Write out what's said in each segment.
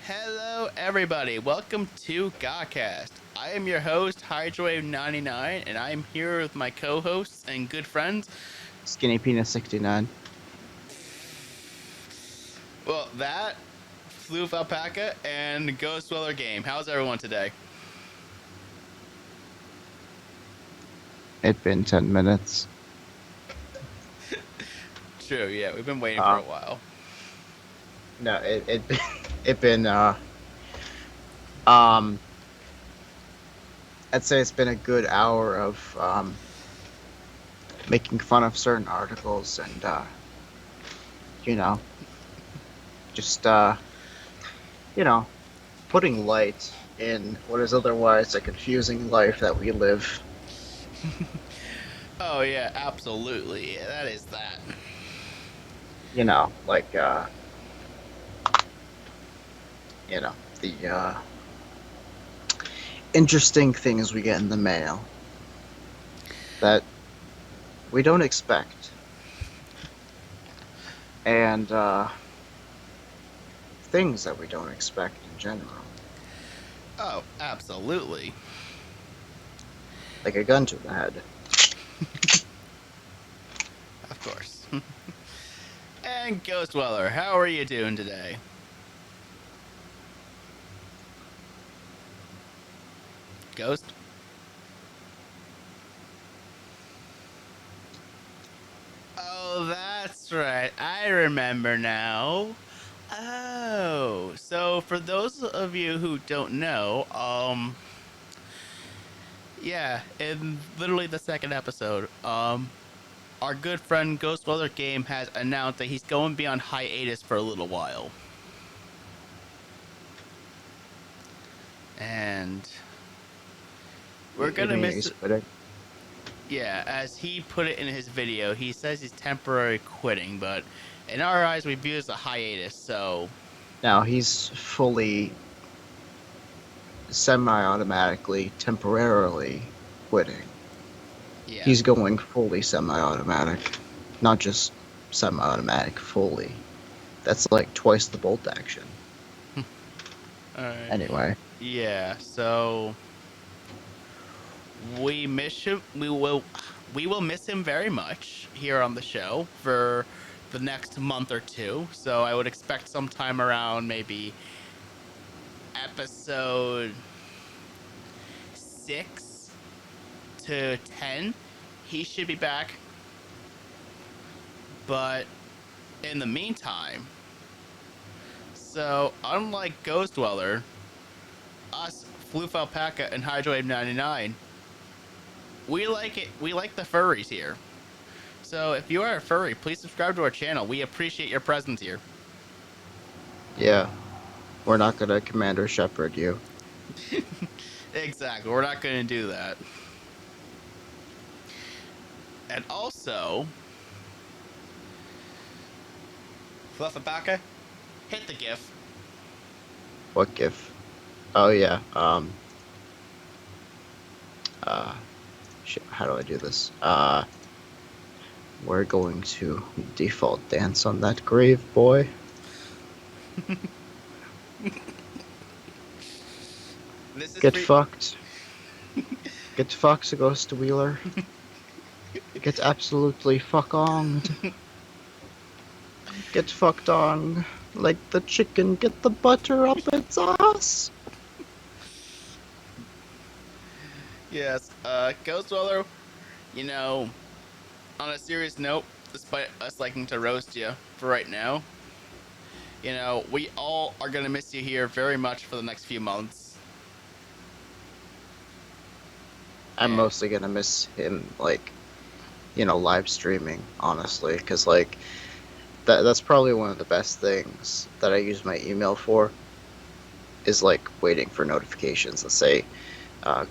Hello, everybody. Welcome to GAHCast. I am your host, Hydrowave99, and I am here with my co-hosts and good friends. Skinny Penis 69. Well, that, FluufAlpaca, and Ghost Dweller Game. How's everyone today? It's been 10 minutes. True, yeah, we've been waiting for a while. No, it been I'd say it's been a good hour of making fun of certain articles and just putting light in what is otherwise a confusing life that we live. Oh yeah, absolutely. Yeah, that is that. The interesting things we get in the mail that we don't expect. And things that we don't expect in general. Oh, absolutely. Like a gun to the head. Of course. And Ghost Dweller, how are you doing today? Ghost? Oh, that's right. I remember now. Oh, so for those of you who don't know, yeah, in literally the second episode, our good friend Ghost Dweller Game has announced that he's going to be on hiatus for a little while. And we're gonna miss it. Yeah, as he put it in his video, he says he's temporarily quitting, but in our eyes, we view it as a hiatus, so... Now, he's fully, semi-automatically, temporarily quitting. Yeah. He's going fully semi-automatic. Not just semi-automatic, fully. That's like twice the bolt action. Alright. Anyway. Yeah, so... we miss him. We will miss him very much here on the show for the next month or two. So I would expect sometime around maybe episode 6 to 10, he should be back. But in the meantime, so unlike Ghost Dweller, us, FluufAlpaca, and Hydrowave99, we like it. We like the furries here. So if you are a furry, please subscribe to our channel. We appreciate your presence here. Yeah. We're not going to Commander Shepherd you. Exactly. We're not going to do that. And also, FluufAlpaca, hit the GIF. What GIF? Oh, yeah. Shit, how do I do this? We're going to default dance on that grave, boy. Get fucked. Get fucked, Ghost Wheeler. Get absolutely fuck-onged. Get fucked on. Like the chicken, get the butter up its ass. Yes, Ghost Dweller, on a serious note, despite us liking to roast you for right now, we all are going to miss you here very much for the next few months. I'm mostly going to miss him, live streaming, honestly, because, that's probably one of the best things that I use my email for, is, waiting for notifications that say,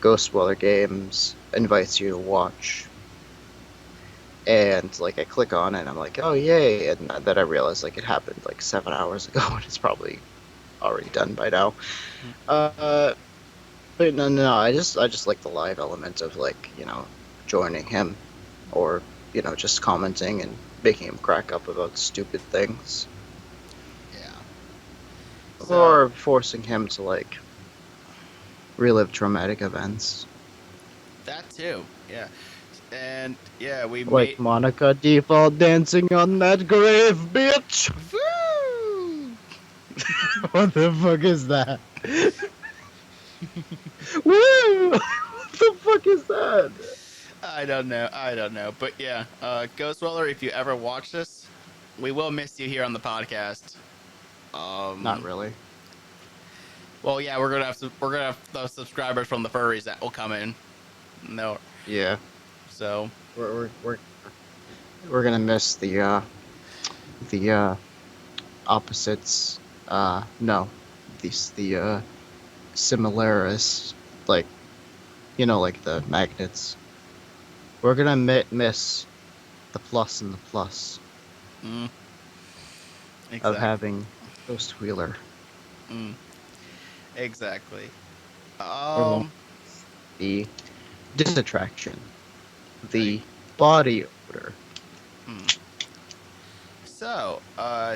Ghost Dweller Games invites you to watch. And, I click on it, and I'm like, oh, yay, and then I realize, it happened, 7 hours ago, and it's probably already done by now. But no, I just like the live element of, joining him, or, just commenting and making him crack up about stupid things. Yeah. So Or forcing him to, like, relive traumatic events. that too, yeah. And yeah, we Like made. Monica default dancing on that grave, bitch! Woo! What the fuck is that? Woo! What the fuck is that? I don't know. I don't know. But yeah, Ghost Dweller, if you ever watch this, we will miss you here on the podcast. Not Um, really. well, yeah, we're gonna have those subscribers from the furries that will come in. No, Yeah. so We're gonna miss the opposites. No. The similaris, like, like the magnets. We're gonna miss the plus and the plus mm, of exactly, having Ghost Wheeler. mm, exactly. We're going Um, the disattraction, there you, the body odor. mm. So,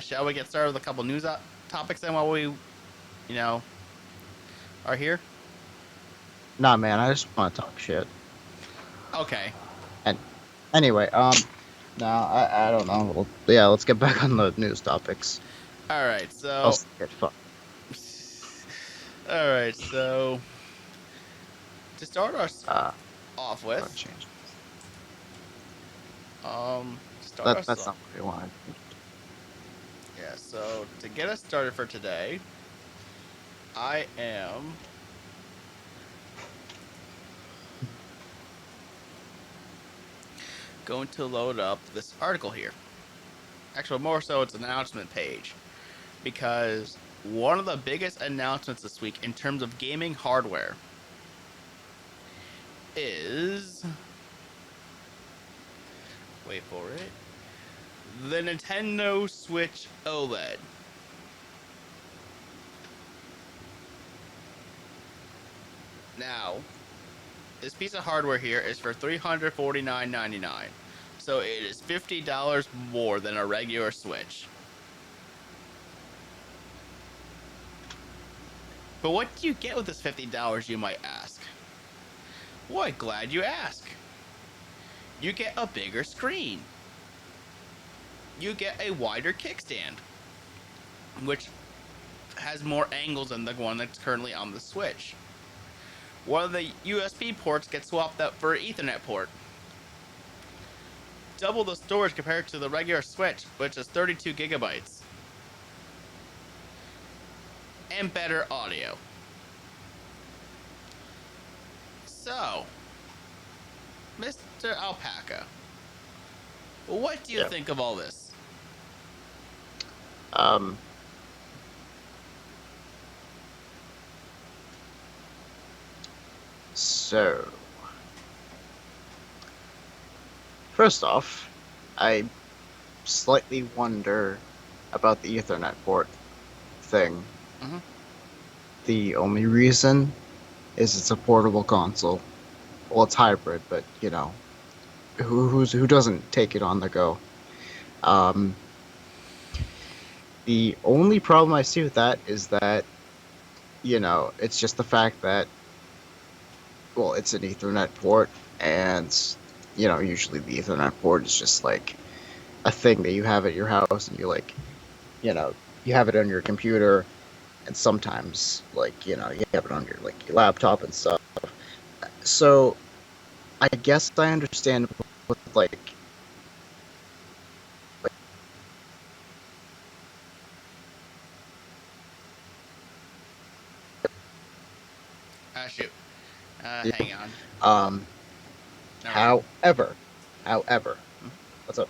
shall we get started with a couple news topics then while we, are here? Nah, man, I just want to talk shit. Okay. And anyway, no, I don't know. Well, yeah, let's get back on the news topics. All right. I'll So, get fucked. all right. So, to start us Uh, off gotta with, change. start us That's off. not what we wanted. Yeah. So, to get us started for today, I am going to load up this article here. Actually, more so, it's an announcement page because one of the biggest announcements this week in terms of gaming hardware is, wait for it, the Nintendo Switch OLED. Now, this piece of hardware here is for $349.99, so it is $50 more than a regular Switch. But what do you get with this $50, you might ask? Why, glad you ask. You get a bigger screen. You get a wider kickstand, which has more angles than the one that's currently on the Switch. One of the USB ports gets swapped out for an Ethernet port. Double the storage compared to the regular Switch, which is 32 gigabytes. And better audio. So, Mr. Alpaca, what do you Yeah. think of all this? Um. So, first off, I slightly wonder about the Ethernet port thing. Mm-hmm. The only reason is it's a portable console. Well, it's hybrid, but who doesn't take it on the go? Um, the only problem I see with that is that it's just the fact that, well, it's an Ethernet port, and usually the Ethernet port is just like a thing that you have at your house, and you have it on your computer, and sometimes you have it on your your laptop and stuff. So I guess I understand with Shoot. Hang on. um Never mind. however, what's up?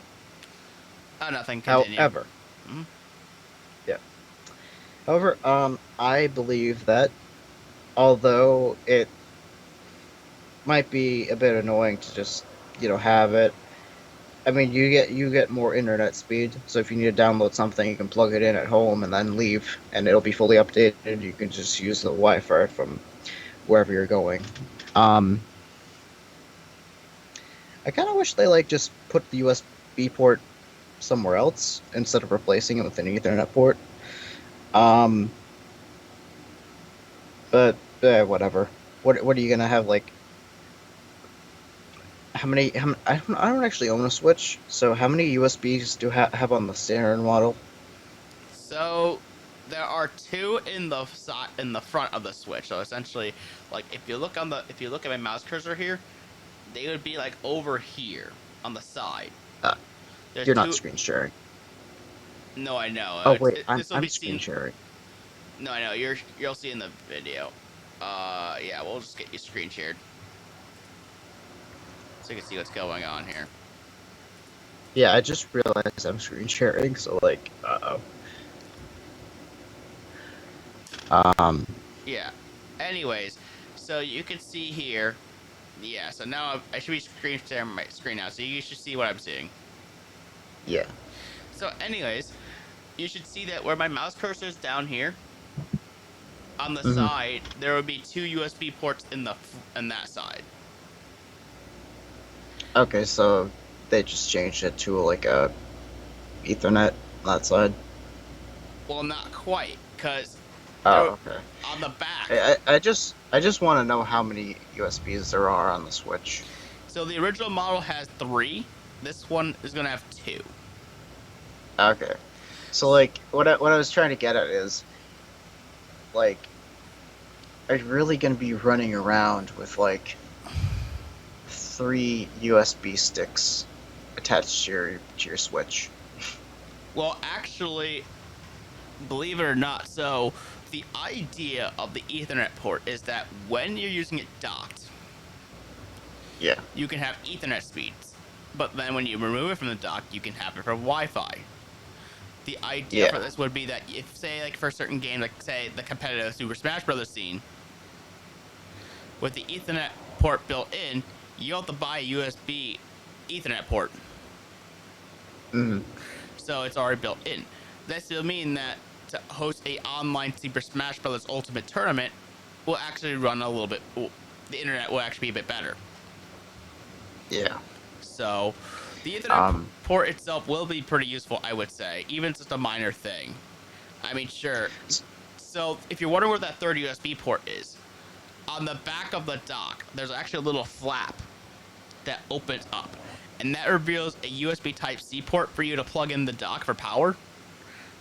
Oh, nothing. Continue. However, Mhm. yeah. However, I believe that although it might be a bit annoying to just have it. I mean, you get more internet speed, so if you need to download something, you can plug it in at home and then leave, and it'll be fully updated. You can just use the Wi-Fi from wherever you're going. Um, I kind of wish they just put the USB port somewhere else instead of replacing it with an Ethernet port. Um, But whatever. What are you gonna have like? How many? I don't actually own a Switch, so how many USBs do have on the standard model? So there are two in the side in the front of the Switch. So essentially, like if you look at my mouse cursor here, they would be like over here on the side. Uh, There's you're not two. screen sharing. No, I know. Oh wait, This will I'm be screen seen. sharing. No, I know. You'll see in the video. Yeah, we'll just get you screen shared so you can see what's going on here. Yeah, I just realized I'm screen sharing, so like, um, Yeah. Anyways, so you can see here. Yeah. So now I should be screen sharing my screen now, so you should see what I'm seeing. yeah. So, anyways, you should see that where my mouse cursor is down here, on the Hmm. side, there would be two USB ports in that side. Okay, so they just changed it to like a Ethernet on that side. Well, not quite, because there Oh, okay. on the back. I just want to know how many USBs there are on the Switch. So the original model has three. This one is gonna have two. Okay. So like what I was trying to get at is like are you really going to be running around with like three USB sticks attached to your Switch? Well, actually, believe it or not, so the idea of the Ethernet port is that when you're using it docked, Yeah. you can have Ethernet speeds. But then when you remove it from the dock, you can have it for Wi-Fi. The idea for Yeah. this would be that if, say, like for a certain game, like say the competitive Super Smash Bros. Scene, with the Ethernet port built in, you don't have to buy a USB Ethernet port. Mhm. So it's already built in. That still mean that to host a online Super Smash Bros. Ultimate tournament will actually run a little bit. The internet will actually be a bit better. Yeah. So the Ethernet Um port itself will be pretty useful, I would say, even just a minor thing. I mean, sure. So if you're wondering where that third USB port is, on the back of the dock, there's actually a little flap that opens up, and that reveals a USB Type-C port for you to plug in the dock for power,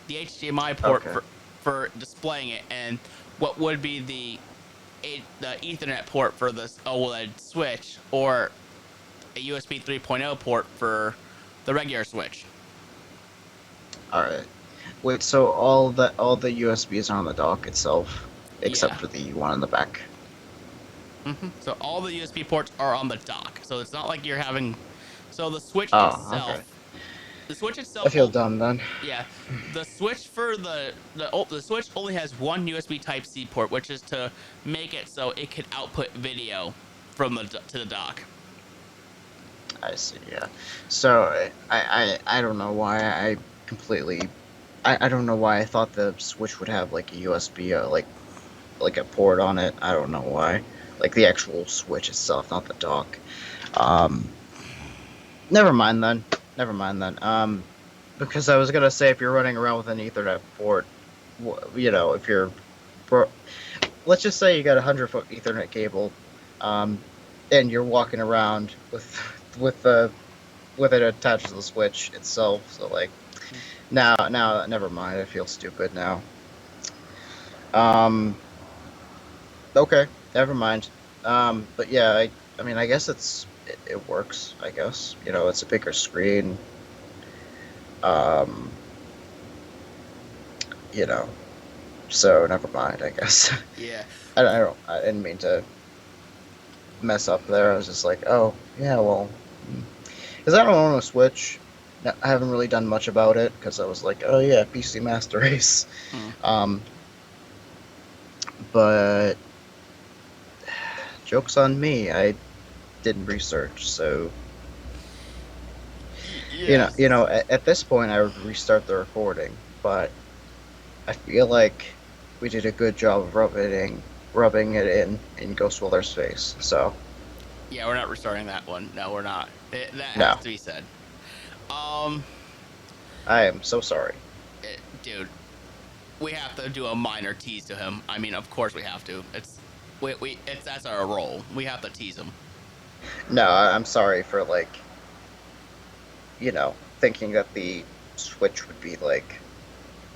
the HDMI port okay. for displaying it, and what would be the Ethernet port for this OLED Switch, or a USB 3.0 port for the regular Switch. All right. Wait, so all the USBs are on the dock itself except Yeah. for the one in the back. So all the USB ports are on the dock. So it's not like you're having. So Oh, okay. the Switch I itself. feel dumb then. Yeah, the Switch for the Switch only has one USB Type C port, which is to make it so it can output video from the to the dock. I see, yeah. So I don't know why I completely I don't know why I thought the Switch would have like a USB like a port on it. I don't know why. Like the actual Switch itself, not the dock. Um never mind then. Never mind then. Because I was gonna say if you're running around with an Ethernet port, you know, if you're let's just say you got a 100-foot Ethernet cable, um, and you're walking around with the with it attached to the Switch itself. So like, now, never mind. I feel stupid now. Um, okay, never mind. But yeah, I mean, I guess it works. I guess you know it's a bigger screen. Um, you know, so never mind. I guess Yeah. I didn't mean to mess up there. I was just like, oh yeah, well, because I don't own a Switch. I haven't really done much about it because I was like, oh yeah, PC Master Race. Hmm. Um, but joke's on me. I didn't research, so Yes. at this point I would restart the recording. But I feel like we did a good job of rubbing it in Ghost Weller's face. So Yeah, we're not restarting that one. No, we're not. That has no, to be said. Um, I am so sorry. dude, we have to do a minor tease to him. I mean, of course we have to. That's our role. We have to tease him. No, I'm sorry for like, thinking that the Switch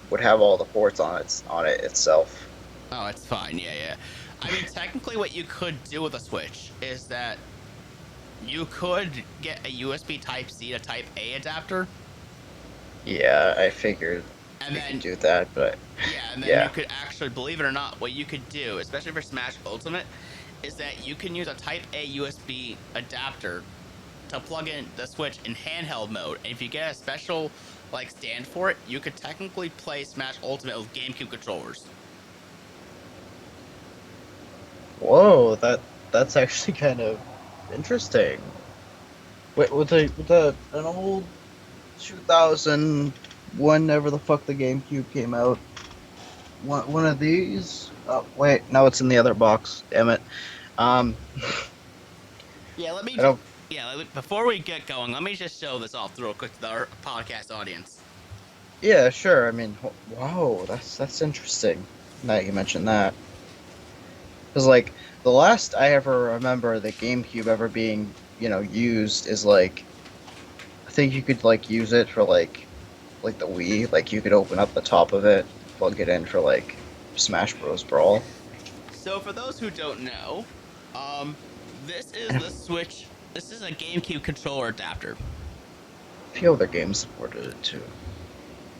would have all the ports on it itself. Oh, it's fine. Yeah, yeah. I mean, technically, what you could do with a Switch is that you could get a USB Type C to Type A adapter. Yeah, I figured And you could then, do that, but yeah, and then you yeah. could actually, believe it or not, what you could do, especially for Smash Ultimate, is that you can use a Type A USB adapter to plug in the Switch in handheld mode. And if you get a special stand for it, you could technically play Smash Ultimate with GameCube controllers. Whoa, that's actually kind of interesting. Wait, with an old 2000, whenever the fuck the GameCube came out, one of these. Oh wait, no, it's in the other box. Damn it. Um, Yeah, let me I just. don't. Yeah, before we get going, let me just show this off real quick to our podcast audience. Yeah, sure. I mean, wow, that's interesting. Now you mentioned that, because like the last I ever remember the GameCube ever being used is like I think you could like use it for like the Wii, like you could open up the top of it, plug it in for like Smash Bros. Brawl. So, for those who don't know, um, this is the Switch. This is a GameCube controller adapter. A few other games supported it too.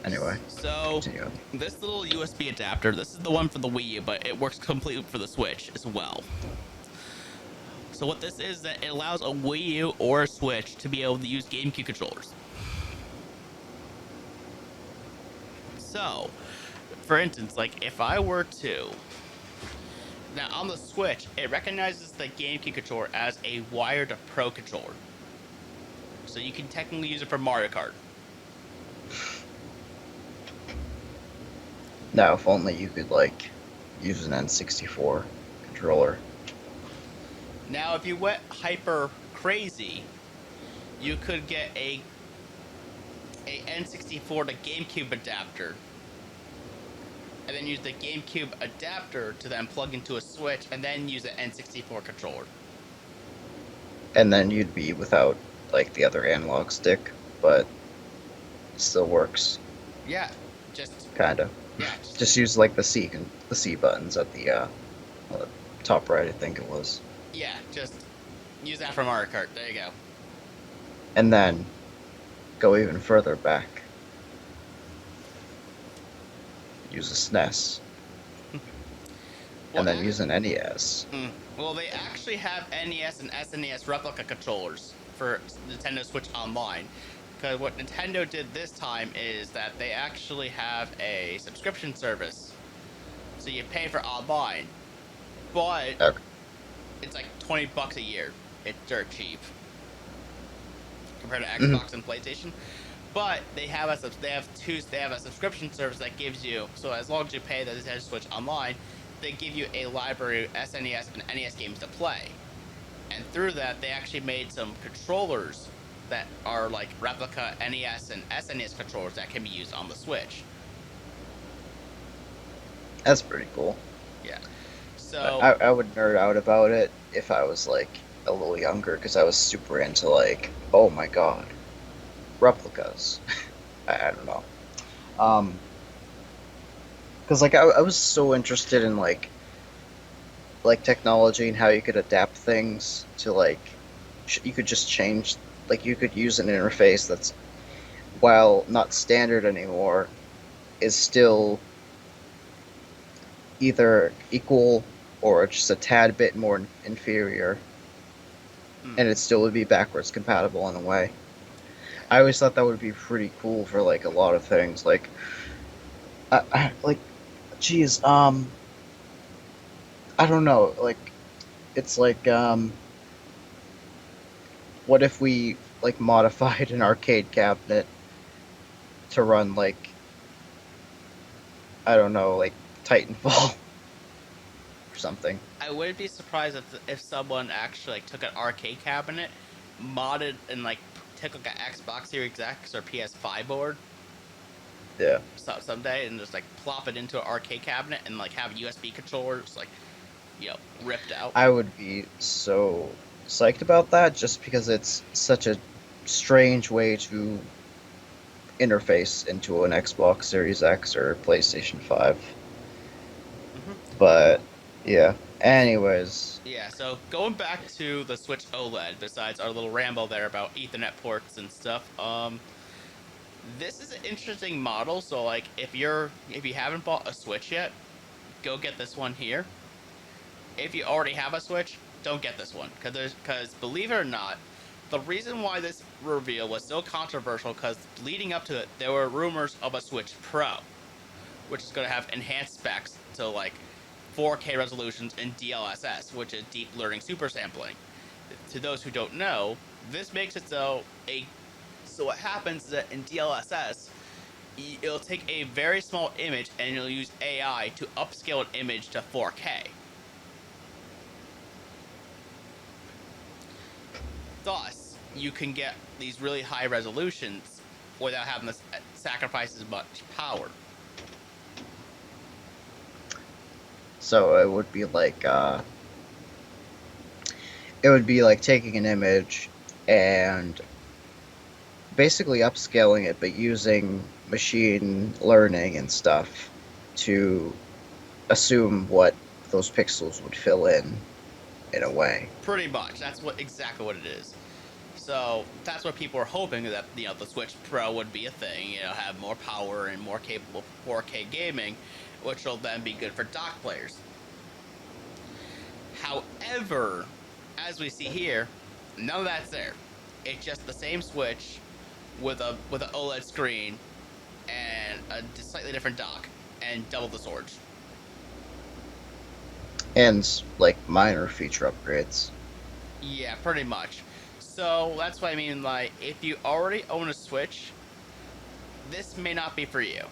Anyway, So, continue. this little USB adapter, this is the one for the Wii U, but it works completely for the Switch as well. So, what this is that it allows a Wii U or a Switch to be able to use GameCube controllers. So, for instance, like if I were to now on the Switch, it recognizes the GameCube controller as a wired Pro controller. So you can technically use it for Mario Kart. Now, if only you could like use an N64 controller. Now, if you went hyper crazy, you could get a N64 to GameCube adapter, and then use the GameCube adapter to then plug into a Switch, and then use an N64 controller. And then you'd be without like the other analog stick, but it still works. Yeah, just Kind of. yeah, Just use like the C buttons at the top right, I think it was. yeah, just use that for Mario Kart. There you go. And then go even further back. Use a SNES. And then use an NES. Well, they actually have NES and SNES replica controllers for Nintendo Switch Online. Because what Nintendo did this time is that they actually have a subscription service. So you pay for online. But Okay. it's like $20 a year. It's dirt cheap. Compared to Xbox and PlayStation. But they have a subscription service that gives you, so as long as you pay the Nintendo Switch Online, they give you a library of SNES and NES games to play. And through that, they actually made some controllers that are like replica NES and SNES controllers that can be used on the Switch. That's pretty cool. Yeah. So I would nerd out about it if I was like a little younger, because I was super into like, oh my god, replicas. I don't know. Because like I was so interested in like technology and how you could adapt things to like you could just change, like you could use an interface that's, while not standard anymore, is still either equal or just a tad bit more inferior, and it still would be backwards compatible in a way. I always thought that would be pretty cool for like a lot of things. Like, geez, I don't know. Like, it's like, what if we like modified an arcade cabinet to run like, I don't know, like Titanfall or something. I wouldn't be surprised if someone actually like took an arcade cabinet, modded and like took like an Xbox Series X or PS5 board, Yeah. someday and just like plop it into an arcade cabinet and like have USB controllers like ripped out. I would be so psyched about that just because it's such a strange way to interface into an Xbox Series X or PlayStation 5. Hmm. But yeah. Anyways, Yeah, so going back to the Switch OLED, besides our little ramble there about Ethernet ports and stuff, this is an interesting model. So like if you haven't bought a Switch yet, go get this one here. If you already have a Switch, don't get this one because believe it or not, the reason why this reveal was so controversial because leading up to it, there were rumors of a Switch Pro, which is going to have enhanced specs to like 4K resolutions and DLSS, which is deep learning super sampling. To those who don't know, this makes it so what happens is that in DLSS, it'll take a very small image and it'll use AI to upscale an image to 4K. Thus, you can get these really high resolutions without having to sacrifice as much power. so it would be like taking an image and basically upscaling it, but using machine learning and stuff to assume what those pixels would fill in a way. Pretty much, that's exactly what it is. So that's what people are hoping that the Switch Pro would be a thing. Have more power and more capable 4K gaming, which will then be good for dock players. However, as we see here, none of that's there. It's just the same Switch with an OLED screen and a slightly different dock and double the storage. And like minor feature upgrades. Yeah, pretty much. So that's what I mean. Like, if you already own a Switch, this may not be for you.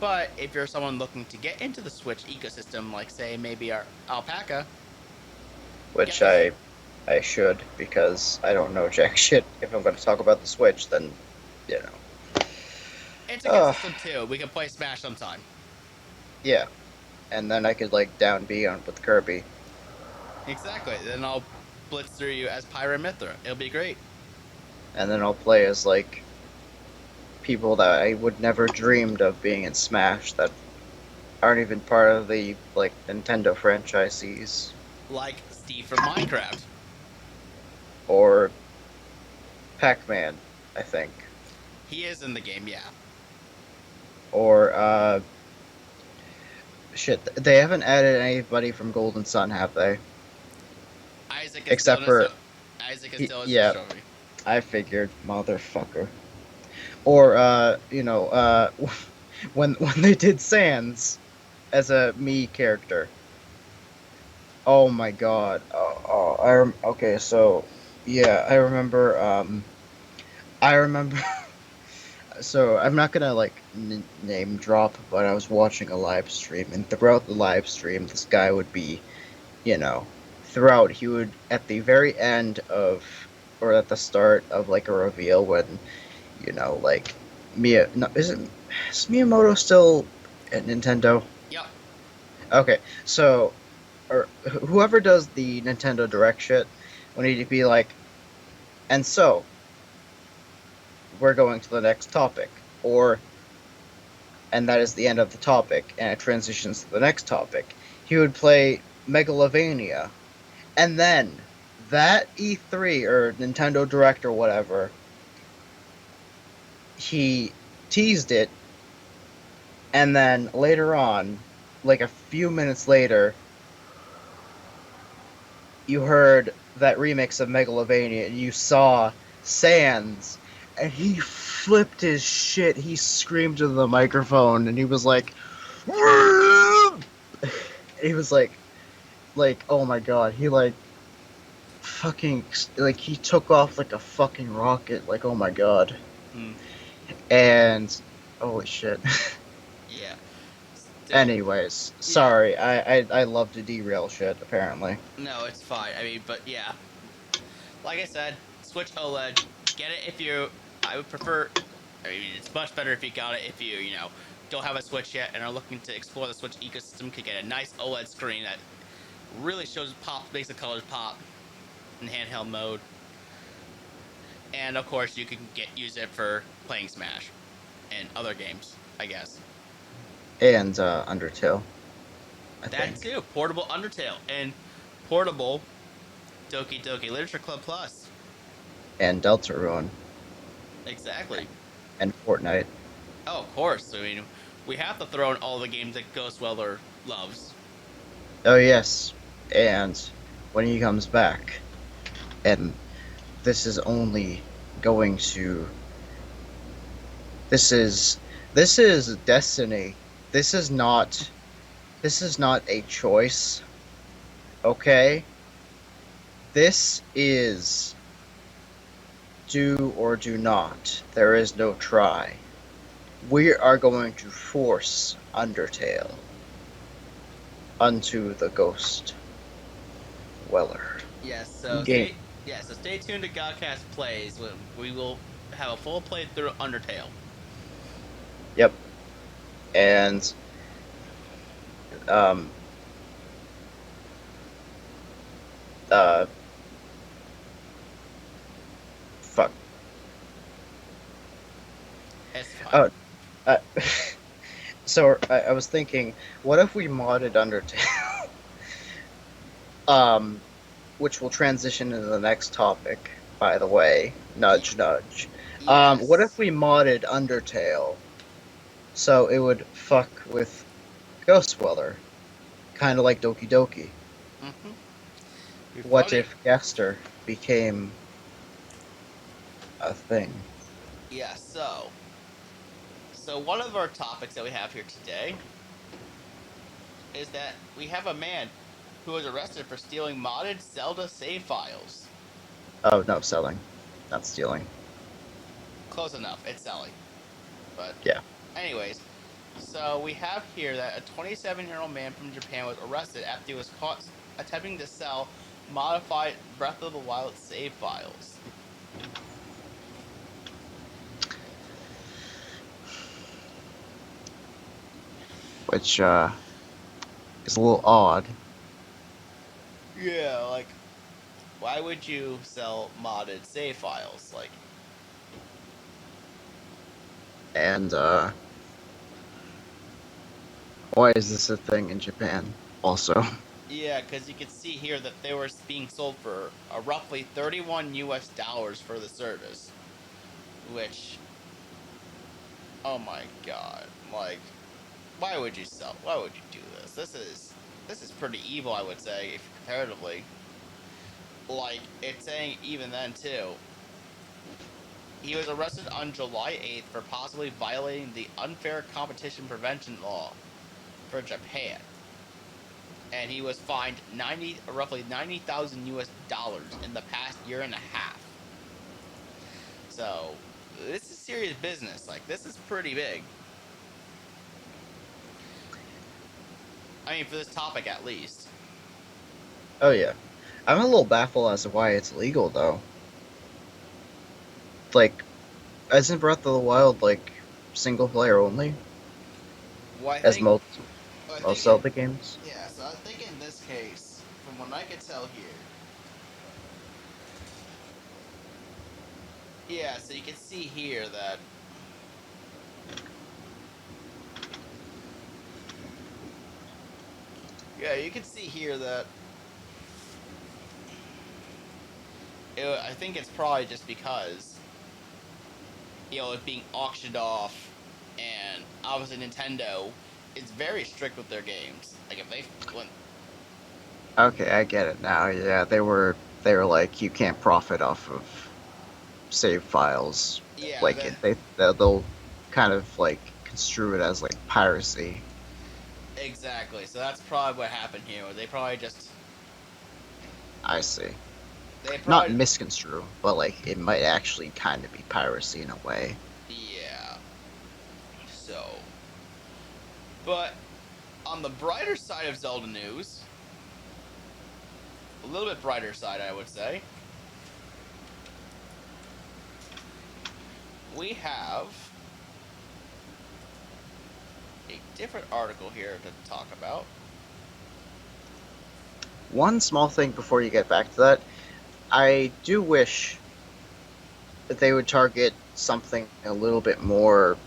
But if you're someone looking to get into the Switch ecosystem, like say maybe our Alpaca, get Which this. I should, because I don't know jack shit. If I'm going to talk about the Switch, then you know. It's a good system too. We can play Smash sometime. Yeah, and then I could like down B on with Kirby, Exactly. Then I'll blitz through you as Pyra Mithra. It'll be great. and then I'll play as like people that I would never dreamed of being in Smash that aren't even part of the like Nintendo franchises Like Steve from Minecraft. or Pac-Man, I think, He is in the game, yeah. or shit. They haven't added anybody from Golden Sun, have they? Isaac is Except still in for Isaac is still in yeah, Showy. I figured, motherfucker. Or when they did Sans as a me character. Oh my god. Okay, so yeah, I remember. I remember. So I'm not gonna like name drop, but I was watching a live stream, and throughout the live stream, this guy would be, you know, throughout he would at the very end of or at the start of like a reveal when like no, is Miyamoto still at Nintendo? Yep. Okay, so or whoever does the Nintendo Direct shit will need to be like, and so we're going to the next topic, or and that is the end of the topic, and it transitions to the next topic. He would play Megalovania, and then that E3 or Nintendo Direct or whatever, he teased it, and then later on, like a few minutes later, you heard that remix of Megalovania, and you saw Sans, and he flipped his shit. He screamed into the microphone, and he was like, he was like, oh my god, he like fucking like he took off like a fucking rocket. Like, oh my god. Hmm. And holy shit. Yeah. Still, Anyways, yeah. sorry, I love to derail shit apparently. No, it's fine. I mean, but yeah. Like I said, Switch OLED. Get it if you. I would prefer. I mean, it's much better if you got it if you know, don't have a Switch yet and are looking to explore the Switch ecosystem. Could get a nice OLED screen that really shows pop, makes the colors pop in handheld mode. And of course, you can use it for playing Smash and other games, I guess. And Undertale, I That think. too, portable Undertale and portable Doki Doki Literature Club Plus. And Deltarune. Exactly. And Fortnite. Oh, of course. I mean, we have to throw in all the games that Ghostweller loves. Oh yes. And when he comes back, and this is only going to this is destiny. This is not a choice. Okay? This is do or do not. There is no try. We are going to force Undertale unto the Ghost Weller. Yes, so Game. stay tuned to GAHCast Plays. We will have a full playthrough of Undertale. Yep. And um fuck. It's fine. Oh, uh, so I was thinking, what if we modded Undertale? Which will transition into the next topic, by the way. Nudge, nudge. Yes. What if we modded Undertale so it would fuck with Ghostweller? Kind of like Doki Doki. Mm-hmm. What if Gaster became a thing? Yeah, so one of our topics that we have here today is that we have a man who was arrested for stealing modded Zelda save files. Oh, no, selling. Not stealing. Close enough, it's selling. But Yeah. anyways, so we have here that a 27-year-old man from Japan was arrested after he was caught attempting to sell modified Breath of the Wild save files. Which, is a little odd. Yeah, like, why would you sell modded save files? Like, And, why is this a thing in Japan, also? yeah, because you can see here that they were being sold for roughly 31 US dollars for the service. Which, oh my god, like, why would you do this? This is pretty evil, I would say, if comparatively. Like, it's saying even then, too. He was arrested on July 8th for possibly violating the unfair competition prevention law for Japan. And he was fined roughly 90,000 US dollars in the past year and a half. So, this is serious business. Like, this is pretty big. I mean, for this topic at least. Oh, yeah. I'm a little baffled as to why it's legal, though. Like, isn't Breath of the Wild, like, single player only? Well, As most Zelda it, games? yeah, so I think in this case, from what I can tell here, yeah, so you can see here that you can see here that I think it's probably just because it's being auctioned off, and obviously Nintendo is very strict with their games. Like if they when Okay, I get it now. Yeah, they were like, you can't profit off of save files. yeah Like, they, they'll kind of, like, construe it as, like, piracy. exactly. So that's probably what happened here. Where they probably just I see. they Not probably misconstrue, but, like, it might actually kind of be piracy in a way. yeah. So, but on the brighter side of Zelda news, a little bit brighter side, I would say, we have a different article here to talk about. One small thing before you get back to that, I do wish that they would target something a little bit more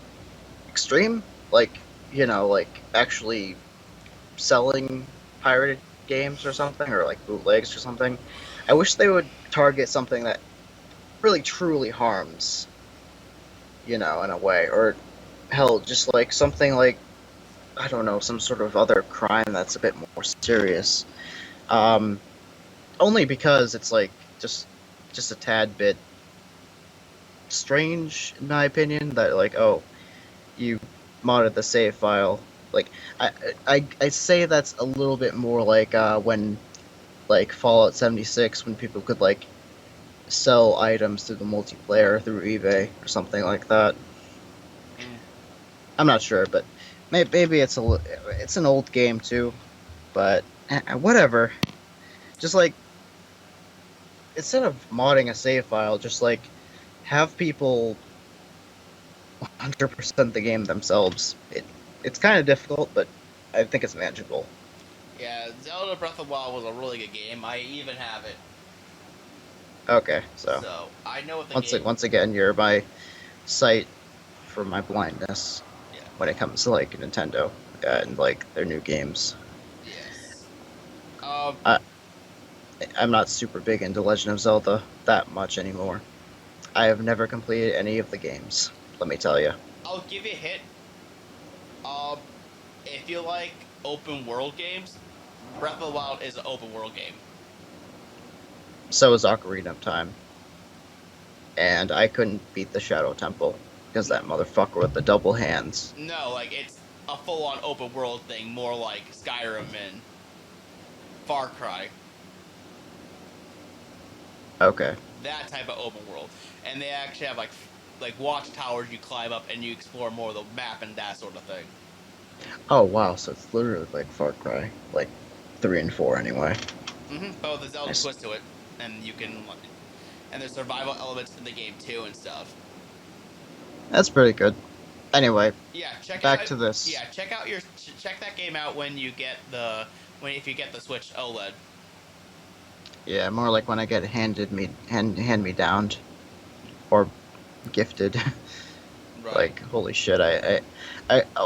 extreme, like like actually selling pirated games or something, or like bootlegs or something. I wish they would target something that really truly harms, in a way, or hell, just like something like I don't know, some sort of other crime that's a bit more serious. Um, Only because it's like just a tad bit strange in my opinion that like you modded the save file. Like I I say that's a little bit more like when like Fallout 76 when people could like sell items through the multiplayer through eBay or something like that. Mm. I'm not sure, but maybe it's an old game too, but whatever. Just like instead of modding a save file, just like have people 100% the game themselves. It's kind of difficult, but I think it's manageable. Yeah, Zelda Breath of the Wild was a really good game. I even have it, Okay, so so I know what the game. once again, you're my sight for my blindness Yeah. when it comes to like Nintendo and like their new games. Yes. Um, I I'm not super big into Legend of Zelda that much anymore. I have never completed any of the games. Let me tell you. I'll give you a hint. Um, if you like open world games, Breath of the Wild is an open world game. So is Ocarina of Time, and I couldn't beat the Shadow Temple because that motherfucker with the double hands. No, like it's a full-on open world thing, more like Skyrim and Far Cry. Okay. That type of open world, and they actually have like watchtowers you climb up and you explore more of the map and that sort of thing. Oh wow, so it's literally like Far Cry, like 3 and 4 anyway. But with a Zelda Nice. twist to it, and you can, and there's survival elements in the game too and stuff. That's pretty good. Anyway, Yeah, check back out. to this. Yeah, check that game out when you get the when if you get the Switch OLED. Yeah, more like when I get hand me downed or gifted. Right. Like holy shit,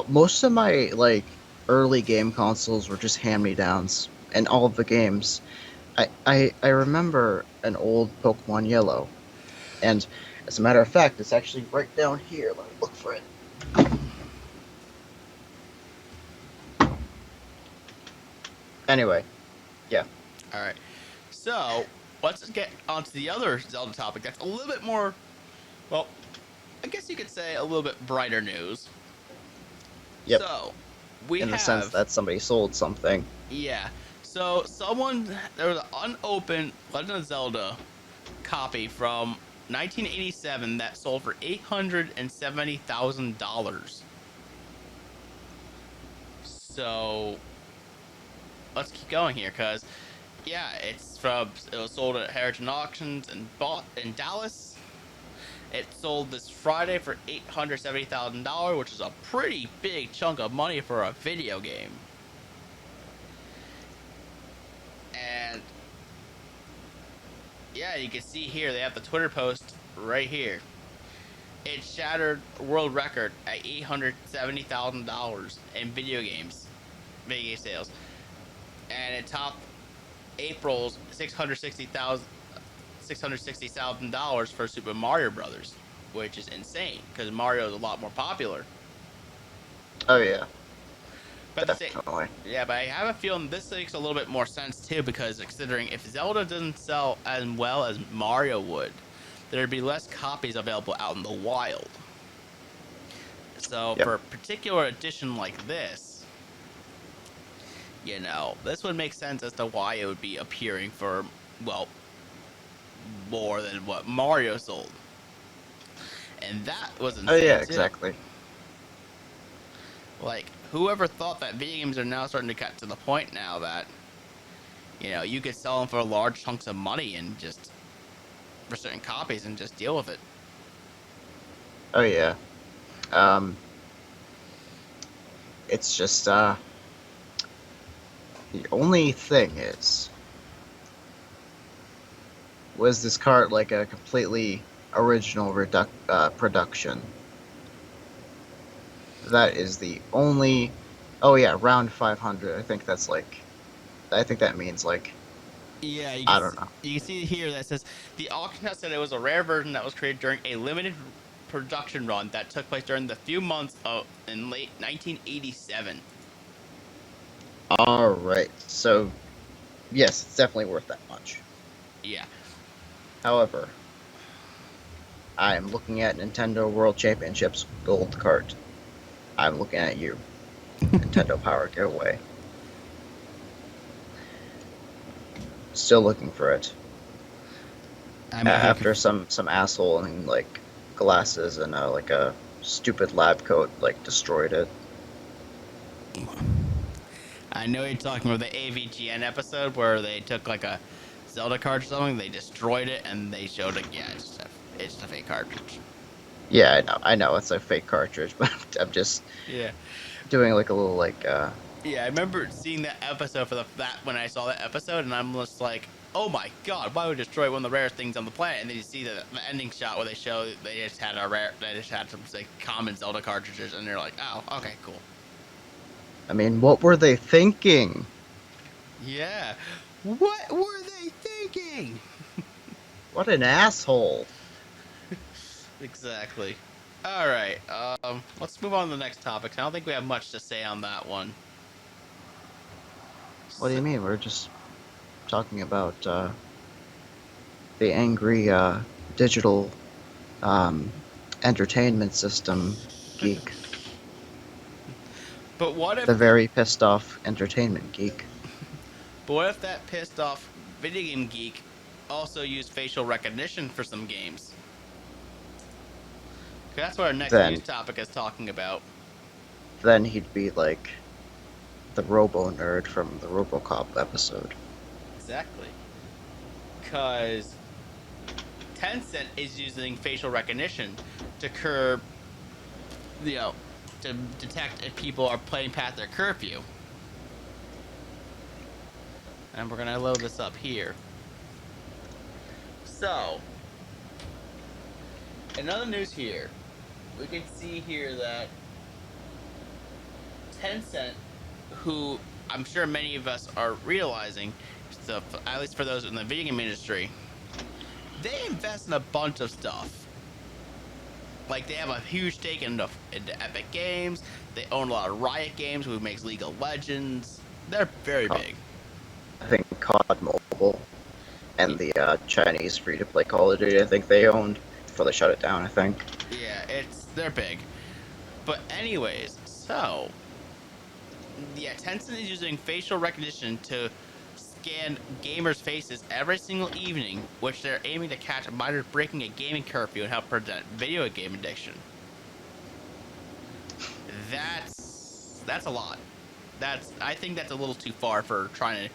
most of my like early game consoles were just hand me downs, and all of the games. I remember an old Pokemon Yellow, and as a matter of fact, it's actually right down here. Let me look for it. Anyway, yeah. All right. So let's get onto the other Zelda topic. That's a little bit more. Well, I guess you could say a little bit brighter news. Yep. So we In the sense have that somebody sold something. yeah. So there was an unopened Legend of Zelda copy from 1987 that sold for $870,000. So let's keep going here, cause yeah, it was sold at Heritage Auctions and bought in Dallas. It sold this Friday for $870,000, which is a pretty big chunk of money for a video game. And yeah, you can see here they have the Twitter post right here. It shattered world record at $870,000 in video game sales, and it topped April's $660,000 for Super Mario Brothers, which is insane because Mario is a lot more popular. Oh yeah, But the same, definitely. yeah, but I have a feeling this makes a little bit more sense too because considering if Zelda doesn't sell as well as Mario would, there'd be less copies available out in the wild. So Yep. for a particular edition like this, this would make sense as to why it would be appearing for, well, more than what Mario sold. And that was Oh yeah, insane too. exactly. Like, whoever thought that video games are now starting to get to the point now that, you could sell them for large chunks of money and just, for certain copies and just deal with it. Oh yeah. Um, It's just the only thing is, was this cart like a completely original production? That is the only. Oh yeah, round 500. I think that means like, Yeah, I don't know. you can see here that says the auction house said it was a rare version that was created during a limited production run that took place during the few months of in late 1987. All right, so yes, it's definitely worth that much. Yeah. However, I am looking at Nintendo World Championships gold cart. I'm looking at you, Nintendo Power Giveaway. Still looking for it. After some asshole in like glasses and like a stupid lab coat like destroyed it. I know you're talking about the AVGN episode where they took like a Zelda card or something, they destroyed it, and they showed it. Yeah, it's just a fake cartridge. Yeah, I know, it's a fake cartridge, but I'm just Yeah. doing like a little like Yeah, I remember seeing that episode for that when I saw that episode, and I'm just like, oh my god, why would we destroy one of the rarest things on the planet? And then you see the ending shot where they show they just had some like common Zelda cartridges, and they're like, oh, okay, cool. I mean, what were they thinking? Yeah, what were they thinking? What an asshole. Exactly. All right, let's move on to the next topic. I don't think we have much to say on that one. What do you mean? We're just talking about the angry digital entertainment system geek. But what if The very pissed off entertainment geek. But what if that pissed off video game geek also used facial recognition for some games? That's what our next news topic is talking about. Then he'd be like the Robo Nerd from the RoboCop episode. Exactly. Because Tencent is using facial recognition to curb, to detect if people are playing past their curfew. And we're going to load this up here. So, in other news here, we can see here that Tencent, who I'm sure many of us are realizing, so at least for those in the video game industry, they invest in a bunch of stuff. Like, they have a huge stake into Epic Games. They own a lot of Riot Games, who makes League of Legends. They're very big. I think COD Mobile and the Chinese free-to-play Call of Duty, I think they owned before they shut it down, I think. Yeah, they're big. But anyways, so yeah, Tencent is using facial recognition to scan gamers' faces every single evening, which they're aiming to catch minors breaking a gaming curfew and help prevent video game addiction. That's a lot. I think that's a little too far for trying to.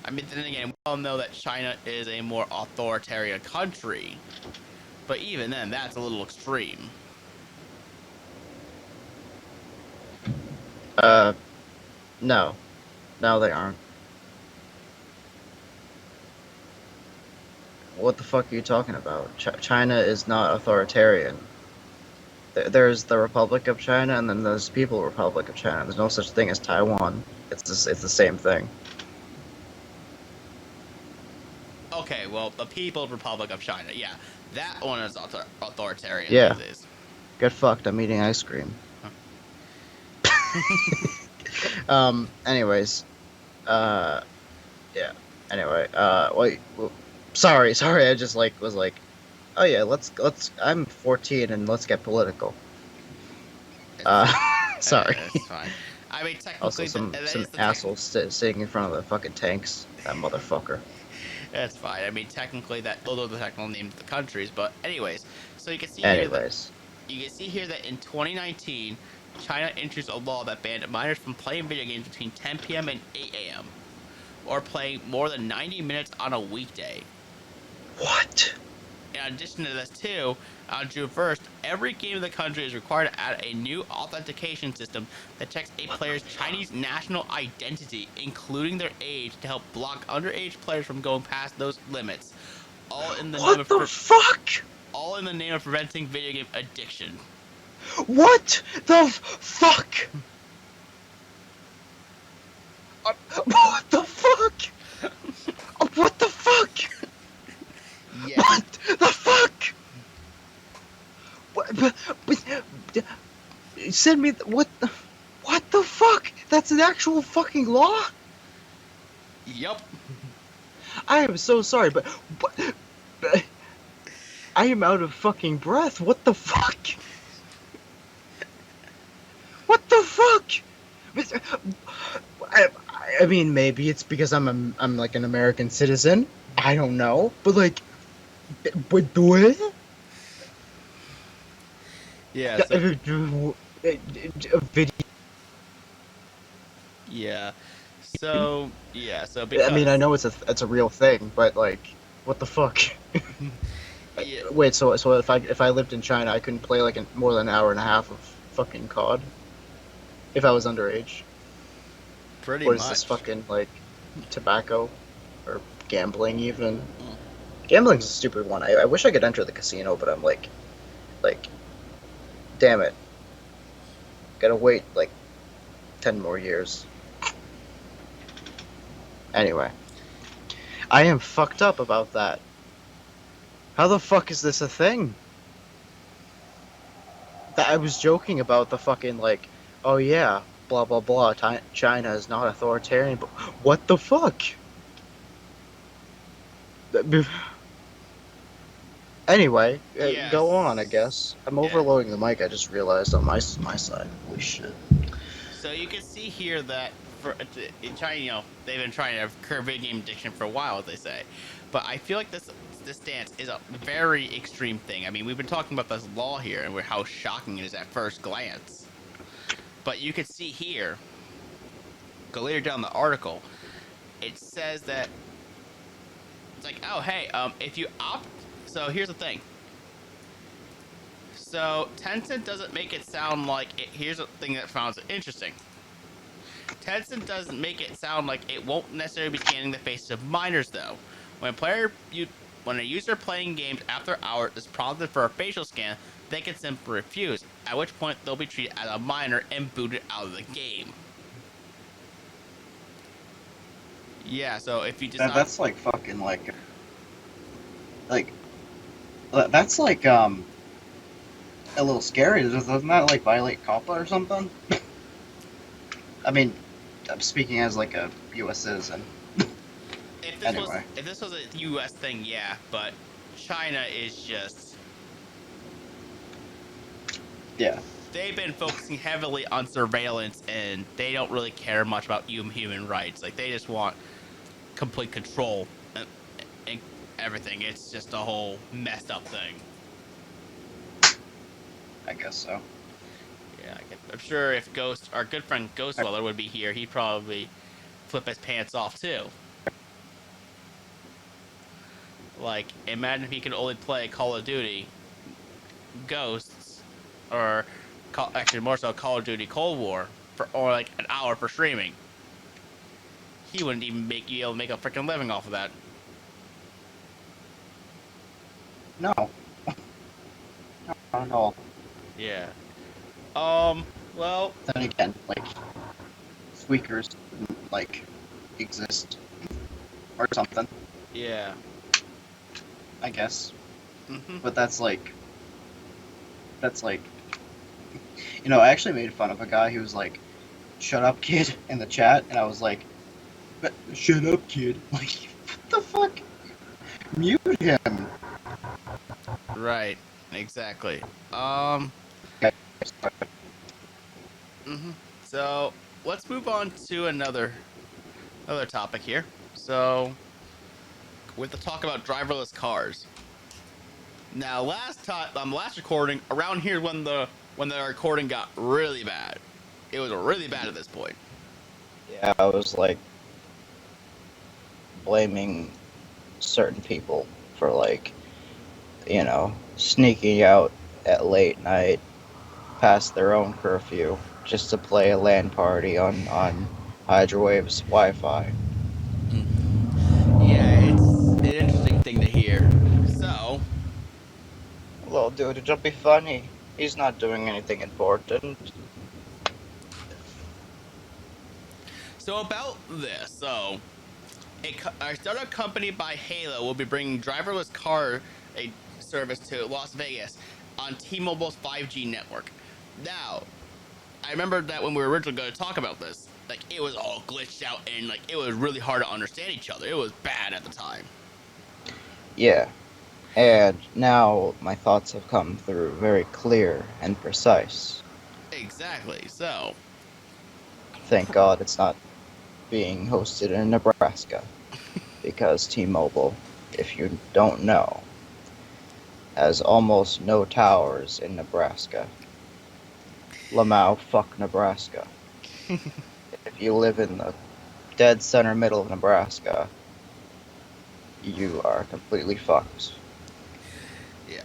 I mean, then again, we all know that China is a more authoritarian country, but even then, that's a little extreme. No. No, they aren't. What the fuck are you talking about? China is not authoritarian. There's the Republic of China, and then there's the People Republic of China. There's no such thing as Taiwan. It's the same thing. Okay, well, the People's Republic of China, yeah, that one is authoritarian. Yeah. These days. Get fucked. I'm eating ice cream. Anyways. Yeah. Anyway. Wait. Sorry. I just was like, oh yeah, let's. I'm 14 and let's get political. Sorry. It's fine. I mean, technically, Also, some assholes sitting in front of the fucking tanks. That motherfucker. That's fine. I mean, technically, those are the technical names of the countries. But anyways, so you can see here that in 2019, China introduced a law that banned minors from playing video games between 10 p.m. and 8 a.m. or playing more than 90 minutes on a weekday. What? in addition to this too, on June 1st, every game in the country is required to add a new authentication system that checks a player's Chinese national identity, including their age, to help block underage players from going past those limits. All in the name What of the fuck? all in the name of preventing video game addiction. What the fuck? What the fuck? What the fuck? Yeah. What the fuck? Send me what the fuck? That's an actual fucking law? Yup. I am so sorry, but I am out of fucking breath. What the fuck? What the fuck? I mean, maybe it's because I'm like an American citizen. I don't know, but like, but what? Yeah. So, A video. yeah. So yeah. So because I mean, I know it's a real thing, but like, what the fuck? yeah, Wait, so if I lived in China, I couldn't play like more than an hour and a half of fucking COD if I was underage. pretty Or much. is this fucking like tobacco or gambling even? Gambling's a stupid one. I wish I could enter the casino, but I'm like, damn it. Gotta wait like 10 more years. Anyway, I am fucked up about that. How the fuck is this a thing? That I was joking about the fucking like, oh yeah, blah blah blah. China is not authoritarian, but what the fuck? Anyway, Yes. go on. I guess I'm overloading the mic. I just realized on my side. Holy shit. So you can see here that in China, they've been trying to curb video game addiction for a while, as they say. But I feel like this stance is a very extreme thing. I mean, we've been talking about this law here and how shocking it is at first glance. But you can see here, go later down the article, it says that it's like, oh hey, if you opt. So here's the thing. So Tencent doesn't make it sound like it. Here's a thing that I found interesting. Tencent doesn't make it sound like it won't necessarily be scanning the faces of minors, though. When a user playing games after hours is prompted for a facial scan, they can simply refuse, at which point they'll be treated as a minor and booted out of the game. Yeah, so if you decide... That's like fucking like that's like a little scary. Doesn't that like violate COPPA or something? I mean, I'm speaking as like a U.S. citizen. If this was a U.S. thing, yeah, but China is just... Yeah. They've been focusing heavily on surveillance, and they don't really care much about human rights. Like, they just want complete control and everything. It's just a whole messed up thing. I guess so. Yeah, I'm sure if our good friend Ghost Dweller would be here, he'd probably flip his pants off too. Like, imagine if he could only play Call of Duty Ghosts, or actually more so Call of Duty Cold War, or like an hour for streaming. He wouldn't even be able to make a freaking living off of that. No. Not at all. Yeah. Well. Then again, like, squeakers wouldn't, like, exist. Or something. Yeah. I guess. Mm-hmm. But that's like, you know, I actually made fun of a guy who was like, "Shut up, kid," in the chat, and I was like, "But shut up, kid!" Like, what the fuck? Mute him. Right. Exactly. So let's move on to another topic here. So with the talk about driverless cars. Now, last recording around here when the recording got really bad. It was really bad at this point. Yeah, I was like blaming certain people for like, sneaking out at late night past their own curfew just to play a LAN party on Hydrowave's Wi-Fi. Yeah, it's an interesting thing to hear. So, Well, dude, don't be funny. He's not doing anything important. so about this. A startup company by Halo will be bringing driverless car a service to Las Vegas on T-Mobile's 5G network. Now, I remember that when we were originally going to talk about this, like it was all glitched out and like it was really hard to understand each other. It was bad at the time. Yeah, and now my thoughts have come through very clear and precise. Exactly. So, Thank God it's not being hosted in Nebraska, because T-Mobile, if you don't know, has almost no towers in Nebraska. Lamau, fuck Nebraska. If you live in the dead center middle of Nebraska, you are completely fucked. yeah.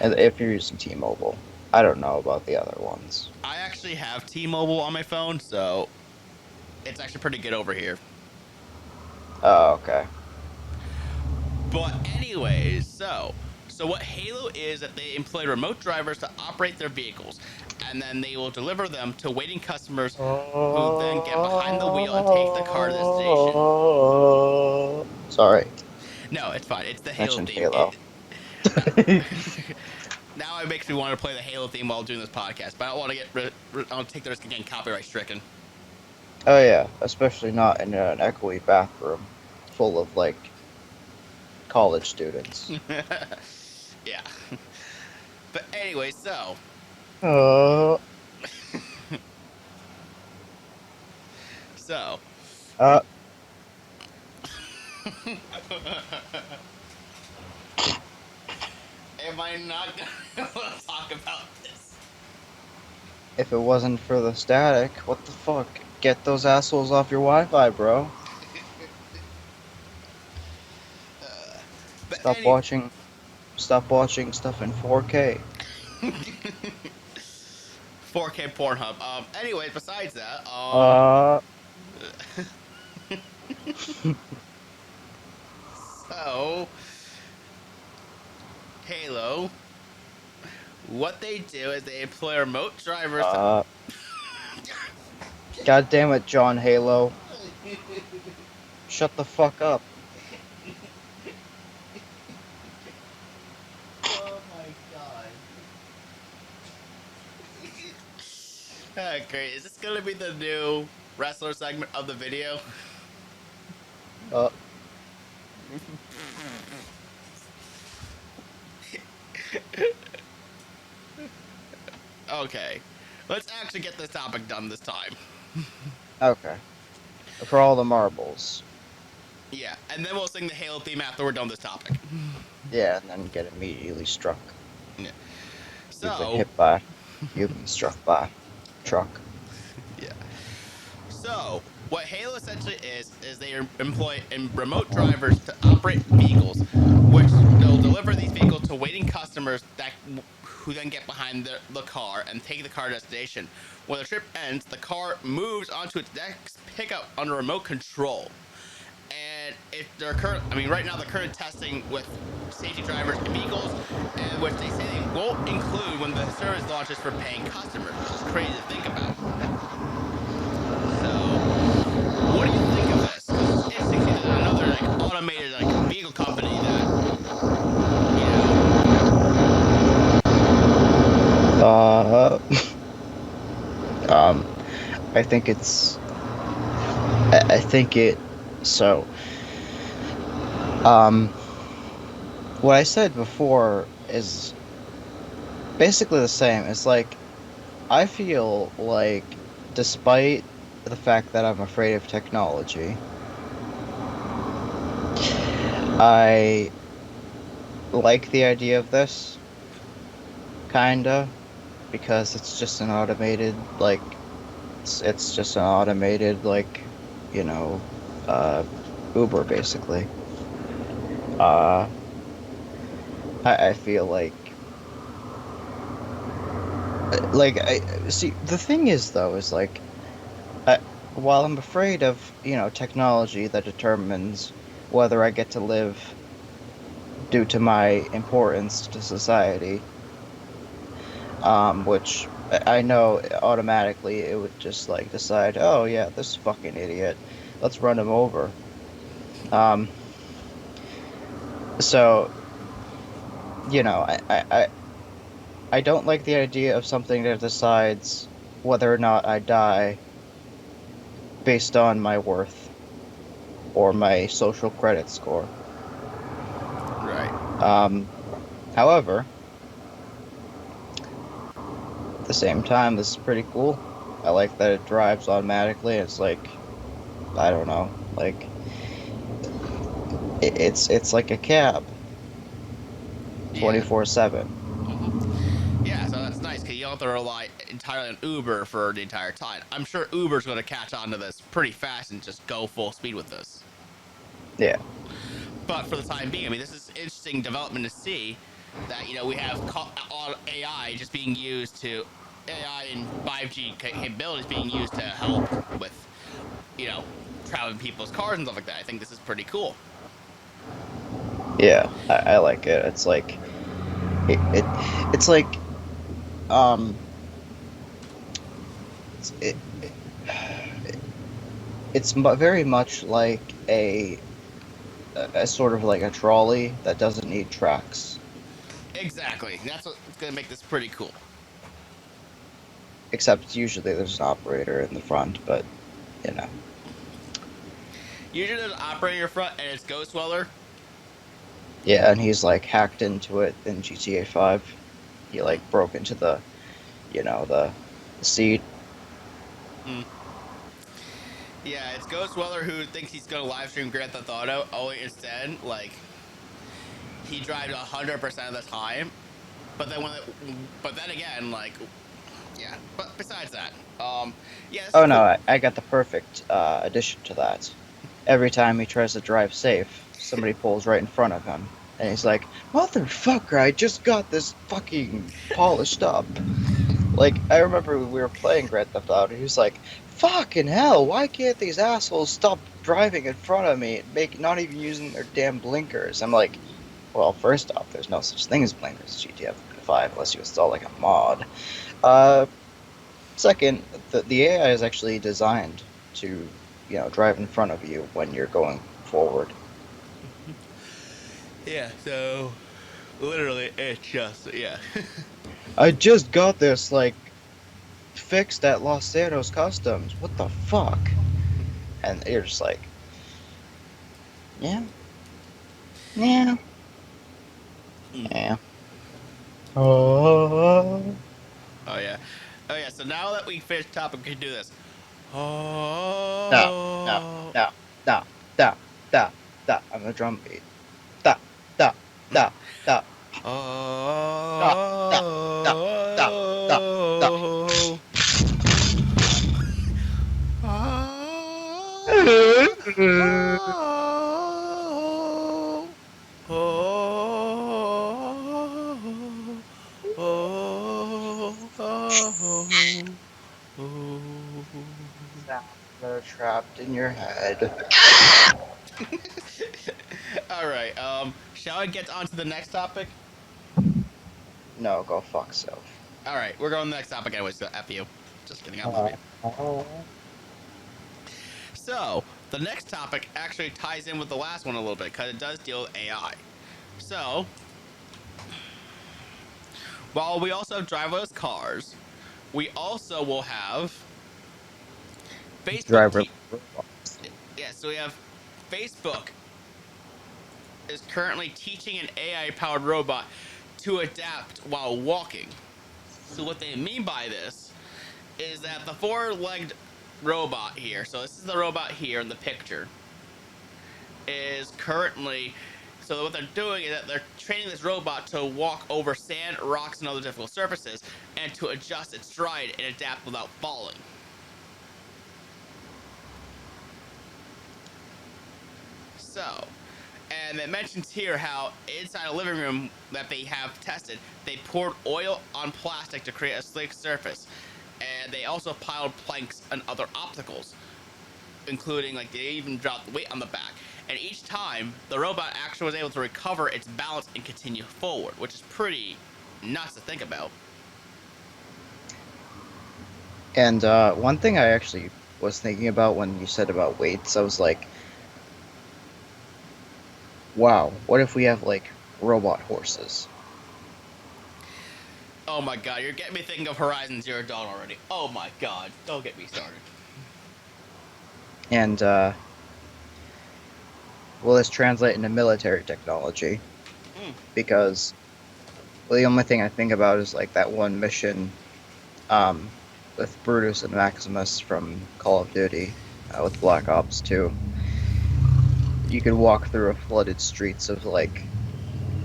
And if you're using T-Mobile, I don't know about the other ones. I actually have T-Mobile on my phone, so it's actually pretty good over here. Oh, okay. But anyways, so what Halo is that they employ remote drivers to operate their vehicles, and then they will deliver them to waiting customers who then get behind the wheel and take the car to the station. Sorry, No, it's fine. It's the Halo mentioned theme. Halo. Now it makes me want to play the Halo theme while doing this podcast, but I don't want to I don't take the risk of getting copyright stricken. Oh yeah, especially not in an echoey bathroom full of like college students. Yeah. But anyway, so Uh, so uh, am I not gonna talk about this? if it wasn't for the static, what the fuck? Get those assholes off your Wi-Fi, bro. But Stop watching stuff in 4K. 4K Pornhub. Anyways, besides that, so Halo, what they do is they employ remote drivers. God damn it, John Halo. Shut the fuck up. Oh my god. Great. Is this gonna be the new wrestler segment of the video? Okay. Let's actually get this topic done this time. Okay. For all the marbles. Yeah, and then we'll sing the Halo theme after we're done with this topic. Yeah, and then get immediately struck. Yeah. You've been So, hit by. You've been struck by. Truck. yeah. So, what Halo essentially is they employ remote drivers to operate vehicles, which they'll deliver these vehicles to waiting customers who then get behind the car and take the car to destination. When the trip ends, the car moves onto its next pickup under remote control. And if they're right now they're current testing with safety drivers and vehicles, and which they say they won't include when the service launches for paying customers, which is crazy to think about. So, what do you think of this? Because it's interesting to see that another automated vehicle company that I think it's. I think it. So. What I said before is basically the same. It's like, I feel like, despite the fact that I'm afraid of technology, I like the idea of this, kinda, because it's just an automated, it's just an automated, Uber, basically. I feel like I see the thing is though is like I, while I'm afraid of technology that determines whether I get to live due to my importance to society, which I know automatically it would just like decide, oh yeah, this fucking idiot, let's run him over. Um, so I don't like the idea of something that decides whether or not I die based on my worth or my social credit score. Right. Um, However, at the same time, this is pretty cool. I like that it drives automatically. It's like, I don't know, like it's like a cab, Yeah. 24/7. Yeah, so that's nice because you don't have to rely entirely on Uber for the entire time. I'm sure Uber's going to catch on to this pretty fast and just go full speed with this. Yeah, But for the time being, I mean, this is interesting development to see that we have AI just being used to AI and 5G capabilities being used to help with you know traveling people's cars and stuff like that. I think this is pretty cool. yeah, I like it. It's like it's like um, it it's very much like a sort of like a trolley that doesn't need tracks, Exactly. That's what's going to make this pretty cool. except usually there's an operator in the front, but you know. Usually there's an operator front and it's Ghost Weller. Yeah, and he's like hacked into it in GTA 5. He like broke into the seat. Mm. Yeah, it's Ghost Weller who thinks he's going to live stream Grand Theft Auto. Only instead, like, he drives 100% of the time. But then but then again, like, yeah. But besides that, yeah, this is Oh no, cool. I got the perfect addition to that. Every time he tries to drive safe, somebody pulls right in front of him, and he's like, "Motherfucker, I just got this fucking polished up." Like I remember when we were playing Grand Theft Auto, he was like, "Fucking hell, why can't these assholes stop driving in front of me and not even using their damn blinkers?" I'm like, "Well, first off, there's no such thing as blinkers in GTA 5 unless you install like a mod. Uh, Second, the AI is actually designed to, drive in front of you when you're going forward." Yeah, so literally, it's just yeah. I just got this like fixed at Los Santos Customs. What the fuck? And you're just like, yeah, yeah, yeah. Oh. Oh yeah, oh yeah. So now that we finished the topic, we can do this. No, no, Oh. no, no, no, no, no. I'm the drum beat. Da, da, da, da, da, da, da, da, da, da. Oh. Sounds that are trapped in your head. All right. Shall I get on to the next topic? No, go fuck self. All right, we're going to the next topic anyway. So f you. Just kidding. I love you. Oh. So the next topic actually ties in with the last one a little bit because it does deal with AI. So while we also have driverless cars, we also will have Facebook. Driver. Yeah, so we have Facebook is currently teaching an AI-powered robot to adapt while walking. So what they mean by this is that the four-legged robot here, so this is the robot here in the picture, is currently, so what they're doing is that they're training this robot to walk over sand, rocks, and other difficult surfaces, and to adjust its stride and adapt without falling. So, And it mentions here how inside a living room that they have tested, they poured oil on plastic to create a slick surface. And they also piled planks and other obstacles, including, like, they even dropped weight on the back. And each time, the robot actually was able to recover its balance and continue forward, which is pretty nuts to think about. And one thing I actually was thinking about when you said about weights, I was like, wow, what if we have, like, robot horses? Oh my god, you're getting me thinking of Horizon Zero Dawn already. Oh my god, don't get me started. And will this translate into military technology? Because, well, the only thing I think about is, like, that one mission with Brutus and Maximus from Call of Duty with Black Ops 2. You could walk through a flooded streets of, like,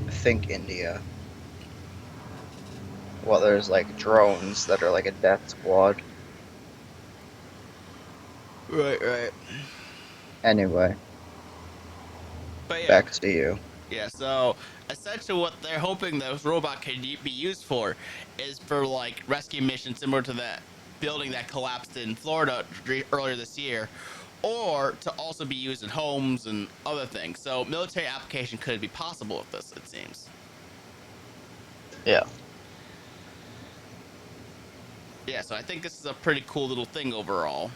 think India. Well, there's, like, drones that are like a death squad. Right. Anyway, But yeah. back to you. Yeah, so essentially what they're hoping this robot can be used for is for, like, rescue missions similar to that building that collapsed in Florida earlier this year, or to also be used in homes and other things. So military application could be possible with this, it seems. Yeah. Yeah, so I think this is a pretty cool little thing overall.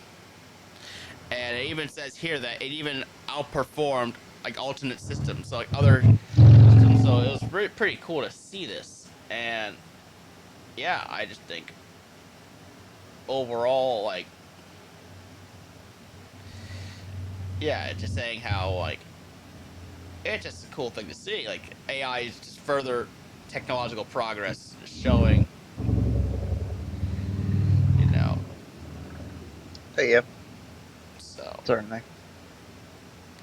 And it even says here that it even outperformed, like, alternate systems, so, like, other systems. So it was pretty cool to see this. And yeah, I just think overall, like, yeah, it's just saying how, like, it's just a cool thing to see. Like, AI is just further technological progress, showing, you know. Yep. So Certainly.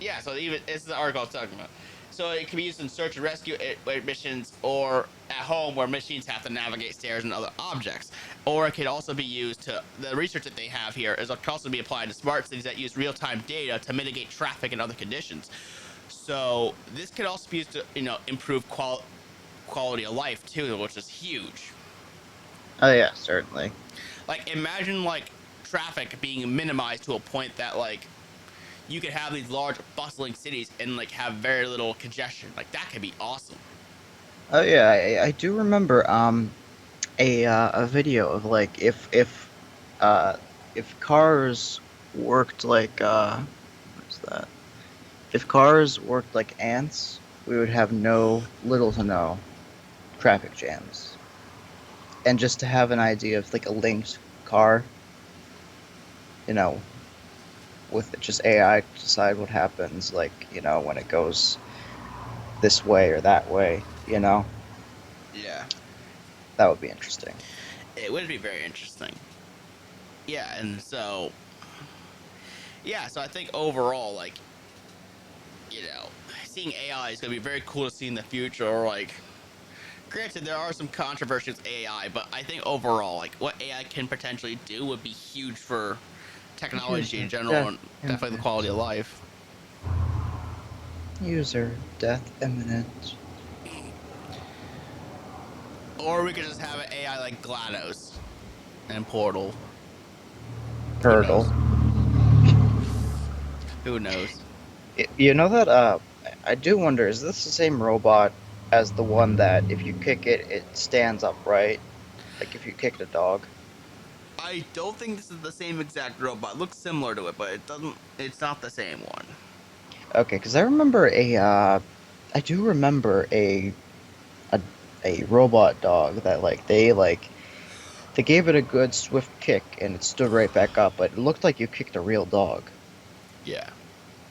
yeah, so even this is the article I was talking about. So it can be used in search and rescue missions, or at home where machines have to navigate stairs and other objects. Or it could also be used to, the research that they have here is it can also be applied to smart cities that use real-time data to mitigate traffic and other conditions. So this could also be used to, improve quality of life too, which is huge. Oh yeah, certainly. Like, imagine, like, traffic being minimized to a point that, like, you could have these large bustling cities and, like, have very little congestion. Like, that could be awesome. Oh yeah, I do remember a video of, like, if cars worked like what's that? If cars worked like ants, we would have little to no traffic jams. And just to have an idea of, like, a linked car, with just AI to decide what happens, like, when it goes this way or that way, Yeah. that would be interesting. It would be very interesting. Yeah, and so, yeah, so I think overall, like, seeing AI is going to be very cool to see in the future. Or, like, granted, there are some controversies with AI, but I think overall, like, what AI can potentially do would be huge for technology in general, and definitely the quality of life. User death imminent. Or we could just have an AI like GLaDOS and Portal. Hurdle. Who knows? You know that, I do wonder, is this the same robot as the one that if you kick it, it stands upright? Like if you kicked a dog? I don't think this is the same exact robot. It looks similar to it, but it's not the same one. Okay, because I remember I do remember a robot dog that, like, they gave it a good swift kick and it stood right back up, but it looked like you kicked a real dog. Yeah.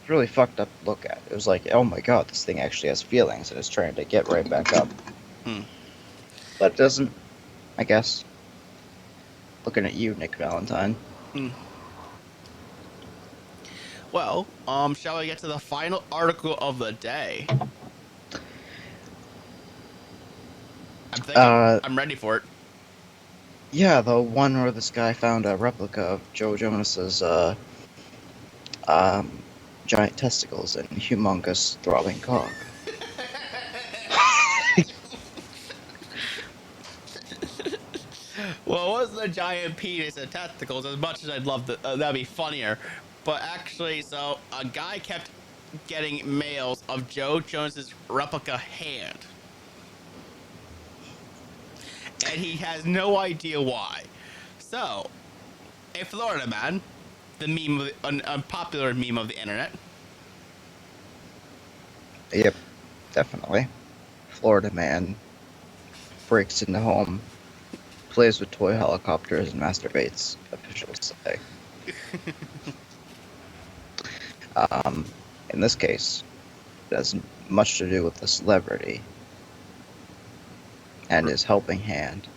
It's really fucked up to look at. It was like, oh my god, this thing actually has feelings and it's trying to get right back up. But it doesn't, I guess. Looking at you, Nick Valentine. Well, shall we get to the final article of the day? I'm thinking. I'm ready for it. Yeah, the one where this guy found a replica of Joe Jonas's giant testicles and humongous throbbing cock. Well, it wasn't a giant penis and testicles as much as I'd love to, that'd be funnier. But actually, so a guy kept getting mails of Joe Jonas's replica hand. And he has no idea why. So, a Florida man, the meme, a popular meme of the internet. Yep, definitely. Florida man breaks into home, plays with toy helicopters, and masturbates, officials say. In this case, it has much to do with the celebrity and his helping hand.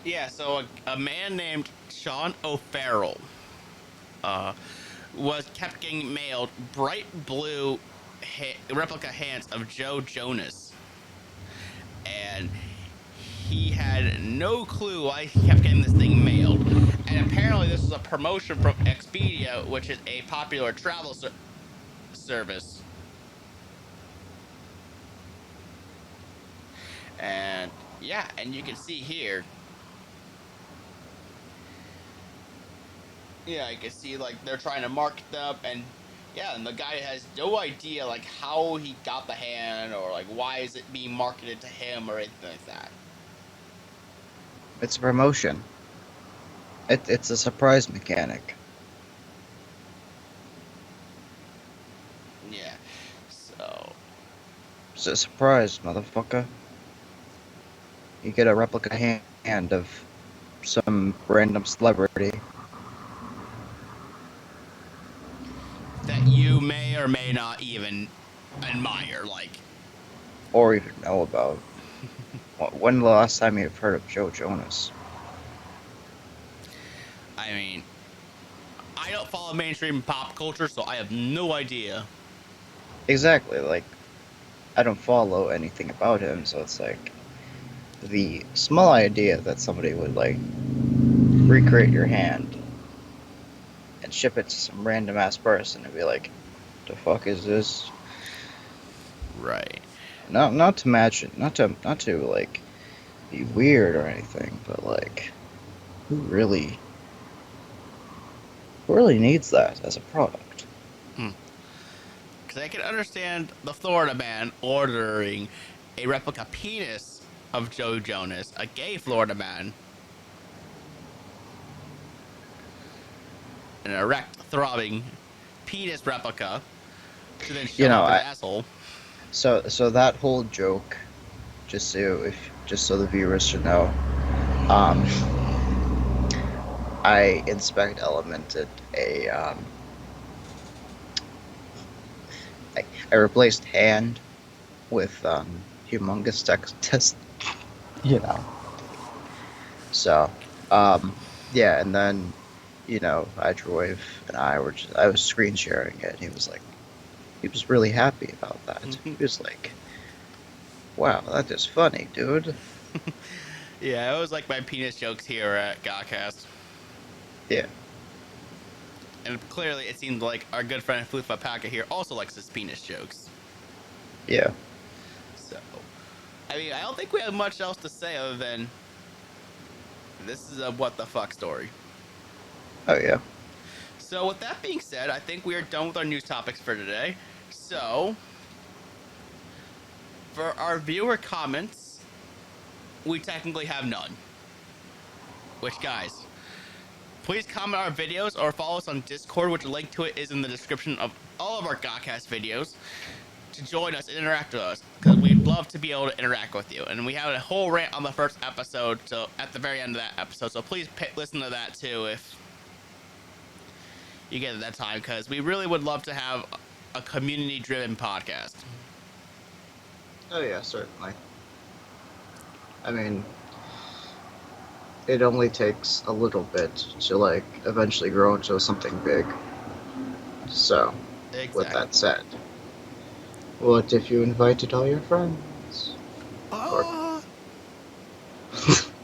Yeah, so a man named Sean O'Farrell was kept getting mailed bright blue replica hands of Joe Jonas. And he had no clue why he kept getting this thing mailed. And apparently this was a promotion from Expedia, which is a popular travel service. And yeah, and you can see here. Yeah, you can see like they're trying to market them, and yeah, and the guy has no idea like how he got the hand or like why is it being marketed to him or anything like that. It's a promotion. It's a surprise mechanic. Yeah, so It's a surprise, motherfucker. You get a replica hand of some random celebrity. That you may or may not even admire, like. Or even know about. When the last time you've heard of Joe Jonas? I mean, I don't follow mainstream pop culture, so I have no idea. Exactly, like, I don't follow anything about him, so it's like, the small idea that somebody would, like, recreate your hand and ship it to some random ass person and be like, the fuck is this? Right. Not to imagine, not to like be weird or anything, but like, who really needs that as a product? Because I can understand the Florida man ordering a replica penis of Joe Jonas, a gay Florida man, an erect, throbbing penis replica to then shove up his asshole. So that whole joke, just so the viewers should know, I inspect elemented a I replaced hand with humongous test, you know. So yeah, and then Hydrowave and I was screen sharing it. And he was really happy about that. He was like, "Wow, that is funny, dude." Yeah, it was like my penis jokes here at GAHCast. Yeah. And clearly it seems like our good friend FluufAlpaca here also likes his penis jokes. Yeah. So, I mean, I don't think we have much else to say other than this is a what the fuck story. Oh, yeah. So, with that being said, I think we are done with our news topics for today. So, for our viewer comments, we technically have none. Which, guys, please comment on our videos or follow us on Discord, which a link to it is in the description of all of our GAHCast videos, to join us and interact with us, because we'd love to be able to interact with you. And we have a whole rant on the first episode, so at the very end of that episode, so please listen to that too if you get it that time, because we really would love to have a community-driven podcast. Oh, yeah, certainly. I mean, it only takes a little bit to, like, eventually grow into something big. So, Exactly. With that said, what if you invited all your friends? Or... what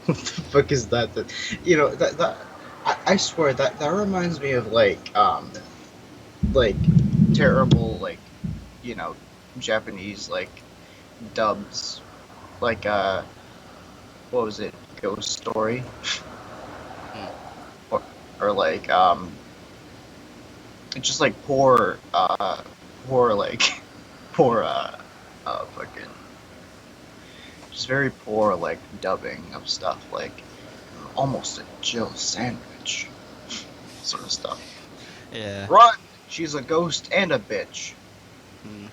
the fuck is that? That I swear that reminds me of like terrible you know Japanese dubs what was it, Ghost Story, Hmm. or, or just like poor poor fucking just very poor dubbing of stuff almost a Jill sandwich sort of stuff. Yeah. Run! She's a ghost and a bitch. Hmm.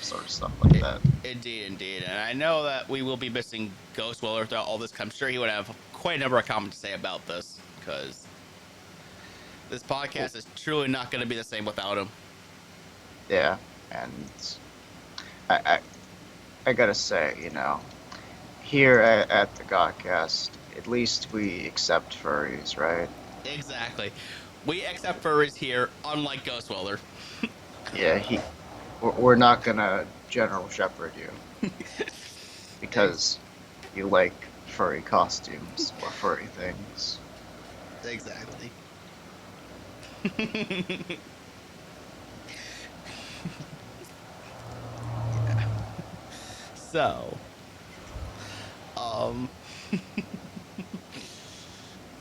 Sort of stuff like It, that. indeed, indeed. And I know that we will be missing Ghost Weller throughout all this. I'm sure he would have quite a number of comments to say about this, because this podcast is truly not going to be the same without him. Yeah, and I, I, I gotta say, here at the GAHCast, at least we accept furries, right? Exactly. We accept furries here, unlike Ghost Weller. Yeah, we're not gonna General Shepherd you because you like furry costumes or furry things. Exactly. Yeah. So, um,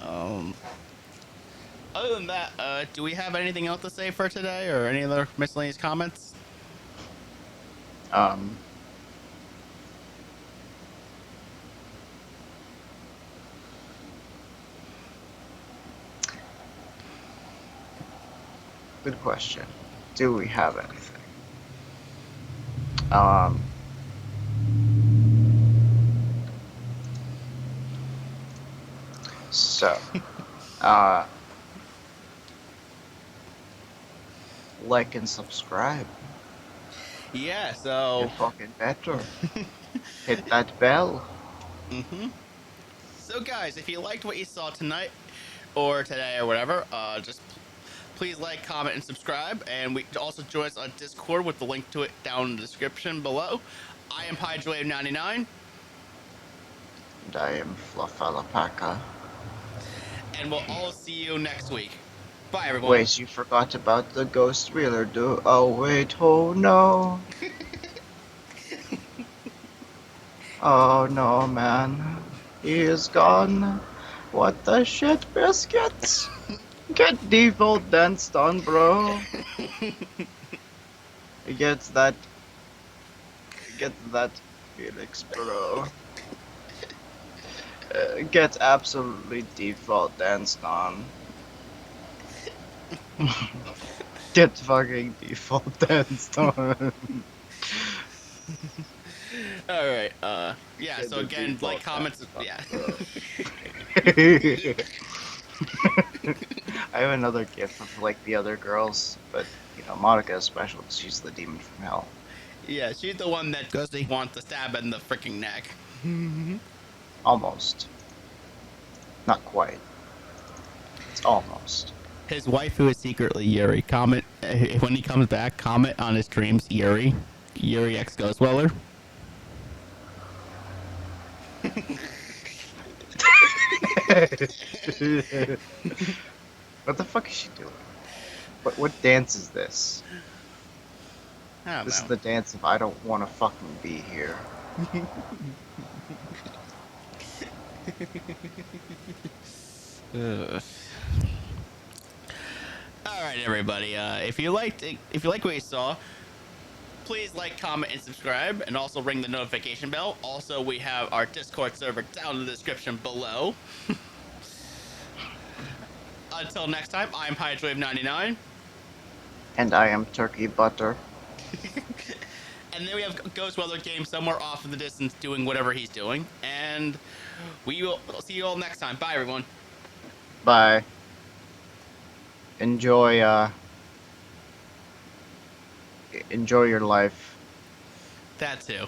um, other than that, do we have anything else to say for today, or any other miscellaneous comments? Um, Good question. Do we have anything? Um, so, uh, like and subscribe. Yeah. Get So, fucking better. Hit that bell. so guys, if you liked what you saw tonight or today or whatever, just please like, comment, and subscribe. And we also join us on Discord with the link to it down in the description below. I am Hydrowave99, And I am FluufAlpaca. and we'll all see you next week. Bye, everyone. Wait, you forgot about the ghost wheeler, dude. Oh, wait, oh no. Oh no, man. He is gone. What the shit, biscuits? Get default danced on, bro. Get that. Get that, Felix, bro. Get absolutely default danced on. Get fucking default danced on. All right. Yeah. Get So the again, like, default comments. danced on, Yeah. bro. I have another gif of the other girls, but Monica is special because she's the demon from hell. Yeah. She's the one that Gusty wants to stab in the freaking neck. Almost. Not quite. It's almost. His wife, who is secretly Yuri, comment when he comes back. Comment on his dreams, Yuri. Yuri X Ghostweller. What the fuck is she doing? What dance is this? I don't This is know. the dance of I don't want to fucking be here. All right, everybody. If you liked what you saw, please like, comment, and subscribe, and also ring the notification bell. Also, we have our Discord server down in the description below. Until next time, I'm Hydrowave99. And I am turkey butter. And then we have Ghost Weather Game somewhere off in the distance doing whatever he's doing. And we will see you all next time. Bye, everyone. Bye. Enjoy enjoy your life. That too.